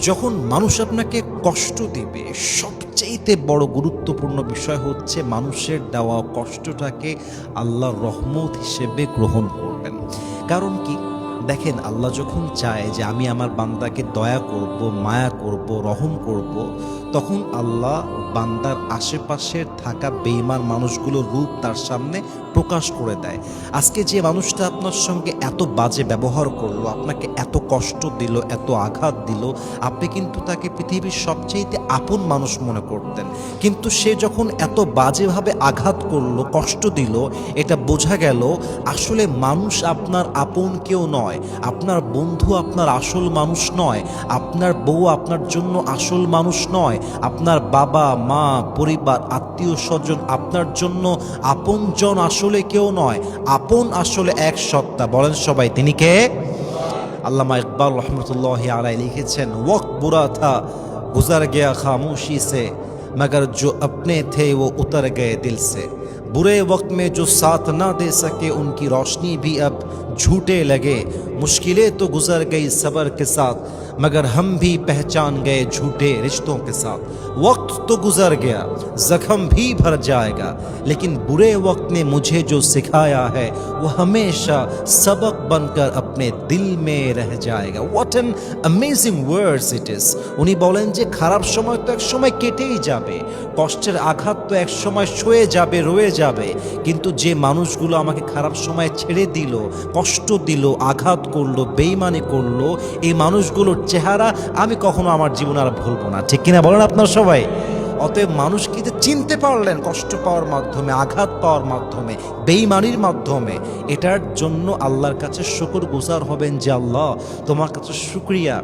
যখন মানুষ আপনাকে কষ্ট দিবে, সবচেয়ে বড় গুরুত্বপূর্ণ বিষয় হচ্ছে মানুষের দেওয়া কষ্টটাকে আল্লাহর রহমত হিসেবে গ্রহণ করবেন। কারণ কি, দেখেন, আল্লাহ যখন চায় যে আমি আমার বান্দাকে দয়া করব, মায়া করব, রহম করব, তখন আল্লাহ বান্দার আশেপাশের থাকা বেঈমান মানুষগুলোর রূপ তার সামনে প্রকাশ করে দেয়। আজকে যে মানুষটা আপনার সঙ্গে এত বাজে ব্যবহার করলো, আপনাকে এত কষ্ট দিল, এত আঘাত দিল, আপনি কিন্তু তাকে পৃথিবীর সবচেয়ে আপন মানুষ মনে করতেন। কিন্তু সে যখন এত বাজেভাবে আঘাত করলো, কষ্ট দিল, এটা বোঝা গেল আসলে মানুষ আপনার আপন কেউ নয়, আপনার বন্ধু আপনার আসল মানুষ নয়, আপনার বউ আপনার জন্য আসল মানুষ নয়, আপনার বাবা মা পরিবার আত্মীয় স্বজন আপনার জন্য আপনজন আসলে কেউ নয়। আপন আসলে এক সত্তা। বলেন সবাই, তিনি কে? আল্লামা ইকবাল রহমতুল্লাহ আলাইহি লিখেছেন, ওয়াক্ত বুরা থা গুজর গয়া খামোশি से मगर जो अपने थे वो उतर गए दिल से। बुरे वक्त में जो साथ ना दे सके उनकी रोशनी भी अब झूठे लगे। मुश्किलें तो गुजर गई सब्र के साथ मगर हम भी पहचान गए झूठे रिश्तों के साथ। वक्त तो गुजर गया, जख्म भी भर जाएगा, लेकिन बुरे वक्त ने मुझे जो सिखाया है वो हमेशा सबक बनकर अपने दिल में रह जाएगा। What an amazing words it is! উনি বলেন যে খারাপ সময় তো এক সময় কেটেই যাবে, কষ্টের আঘাত তো এক সময় সয়ে যাবে, রয়ে যাবে, কিন্তু যে মানুষগুলো আমাকে খারাপ সময় ছেড়ে দিল, কষ্ট দিল, আঘাত করলো, বেঈমানি করলো, এই মানুষগুলোর চেহারা আমি কখনো আমার জীবনে আর ভুলবো না। ঠিক কিনা বলেন আপনার সবাই? অতএব মানুষকে যে চিনতে পারলেন কষ্ট পাওয়ার মাধ্যমে, আঘাত পাওয়ার মাধ্যমে, বেঈমানির মাধ্যমে, এটার জন্য আল্লাহর কাছে শুকরগুজার হবেন যে আল্লাহ তোমার কাছে শুকরিয়া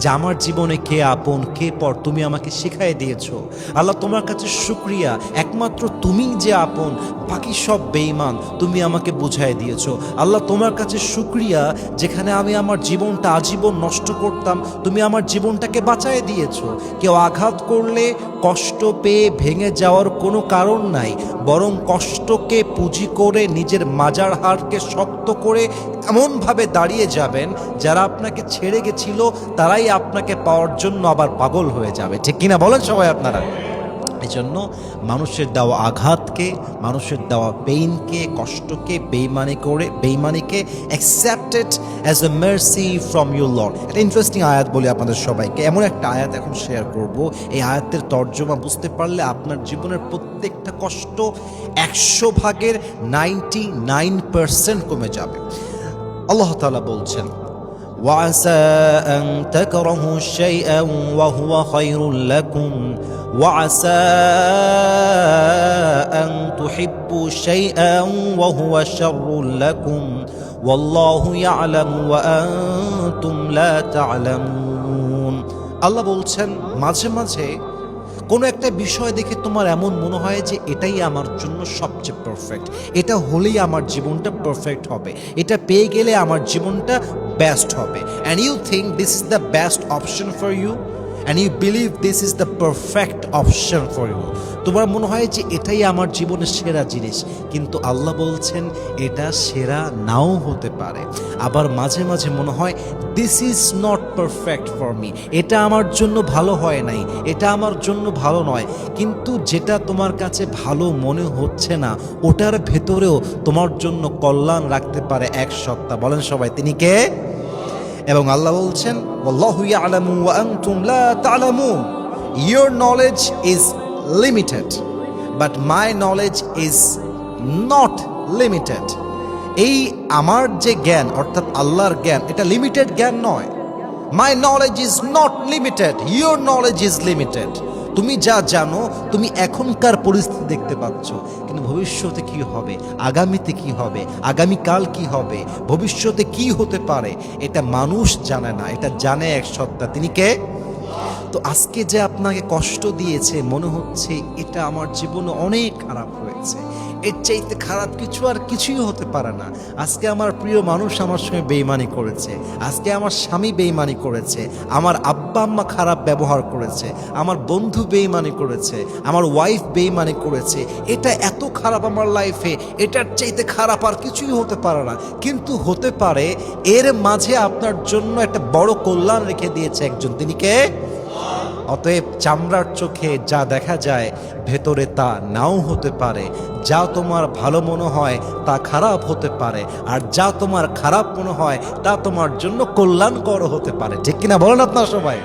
যে আমার জীবনে কে আপন কে পর তুমি আমাকে শিখাই দিয়েছো। আল্লাহ তোমার কাছে শুকরিয়া, একমাত্র তুমি যে আপন, বাকি সব বেঈমান, তুমি আমাকে বুঝাই দিয়েছো। আল্লাহ তোমার কাছে শুকরিয়া, যেখানে আমি আমার জীবনটা আজীবন নষ্ট করতাম, তুমি আমার জীবনটাকে বাঁচাই দিয়েছো। কেউ আঘাত করলে কষ্ট পেয়ে ভেঙে যাওয়ার কোনো কারণ নাই, বরং কষ্টকে পুঁজি করে নিজের মাজার হাড়কে শক্ত করে এমনভাবে দাঁড়িয়ে যাবেন, যারা আপনাকে ছেড়ে গেছিল তারাই আপনাকে পাওয়ার জন্য আবার পাগল হয়ে যাবে। ঠিক কিনা বলেন সবাই আপনারা? এই জন্য মানুষের দেওয়া আঘাতকে, মানুষের দেওয়া পেইনকে, কষ্টকে, বেইমানিকে accepted as a mercy from your lord. একটা ইন্টারেস্টিং আয়াত বলি আপনাদের সবাইকে, এমন একটা আয়াত এখন শেয়ার করব, এই আয়াতের তর্জমা বুঝতে পারলে আপনার জীবনের প্রত্যেকটা কষ্ট 100 ভাগের 99% কমে যাবে। আল্লাহ তাআলা বলছেন, وعسى أن تكرهوا شيئا وهو خير لكم وعسى أن تحبوا شيئا وهو شر لكم والله يعلم وأنتم لا تعلمون। আল্লাহ বলছেন, মাঝে মাঝে কোনো একটা বিষয় দেখে তোমার এমন মনে হয় যে এটাই আমার জন্য সবচেয়ে পারফেক্ট, এটা হলেই আমার জীবনটা পারফেক্ট হবে, এটা পেয়ে গেলে আমার জীবনটা বেস্ট হবে, and you think this is the best option for you and you believe this is the perfect option for you. তোমার মনে হয় যে এটাই আমার জীবনের সেরা জিনিস, কিন্তু আল্লাহ বলছেন এটা সেরা নাও হতে পারে। আবার মাঝে মাঝে মনে হয় this is not perfect for me, এটা আমার জন্য ভালো হয় নাই, এটা আমার জন্য ভালো নয়, কিন্তু যেটা তোমার কাছে ভালো মনে হচ্ছে না ওটার ভেতরেও তোমার জন্য কল্যাণ রাখতে পারে এক সত্তা। বলেন সবাই, তিনি কে? এবং আল্লাহ বলছেন, ওয়াল্লাহু ইয়ালামু ওয়া আনতুম লা তা'লামুন। Your knowledge is limited, but my knowledge is not limited. এই আমার যে জ্ঞান অর্থাৎ আল্লাহর জ্ঞান, এটা লিমিটেড জ্ঞান নয়। My knowledge is not limited, your knowledge is limited. তুমি যা জানো, তুমি এখনকার পরিস্থিতি দেখতে পাচ্ছ, কিন্তু ভবিষ্যতে কি হবে, আগামীতে কি হবে, আগামীকাল কি হবে, ভবিষ্যতে কি হতে পারে, এটা মানুষ জানে না, এটা জানে এক সত্তা, তিনি কে? তো আজকে যে আপনাকে কষ্ট দিয়েছে, মনে হচ্ছে এটা আমার জীবনে অনেক খারাপ হয়েছে, এর চাইতে খারাপ কিছু আর কিছুই হতে পারে না। আজকে আমার প্রিয় মানুষ আমার সঙ্গে বেঈমানি করেছে, আজকে আমার স্বামী বেঈমানি করেছে, আমার আব্বা আম্মা খারাপ ব্যবহার করেছে, আমার বন্ধু বেঈমানি করেছে, আমার ওয়াইফ বেঈমানি করেছে, এটা এত খারাপ আমার লাইফে, এটার চাইতে খারাপ আর কিছুই হতে পারে না। কিন্তু হতে পারে এর মাঝে আপনার জন্য একটা বড় কল্যাণ রেখে দিয়েছে একজন, তিনি কে? অতএব চামড়ার চোখে যা দেখা যায় ভেতরে তা নাও হতে পারে। যা তোমার ভালো মনে হয় তা খারাপ হতে পারে, আর যা তোমার খারাপ মনে হয় তা তোমার জন্য কল্যাণকর হতে পারে। ঠিক কিনা বলেন আপনারা সবাই?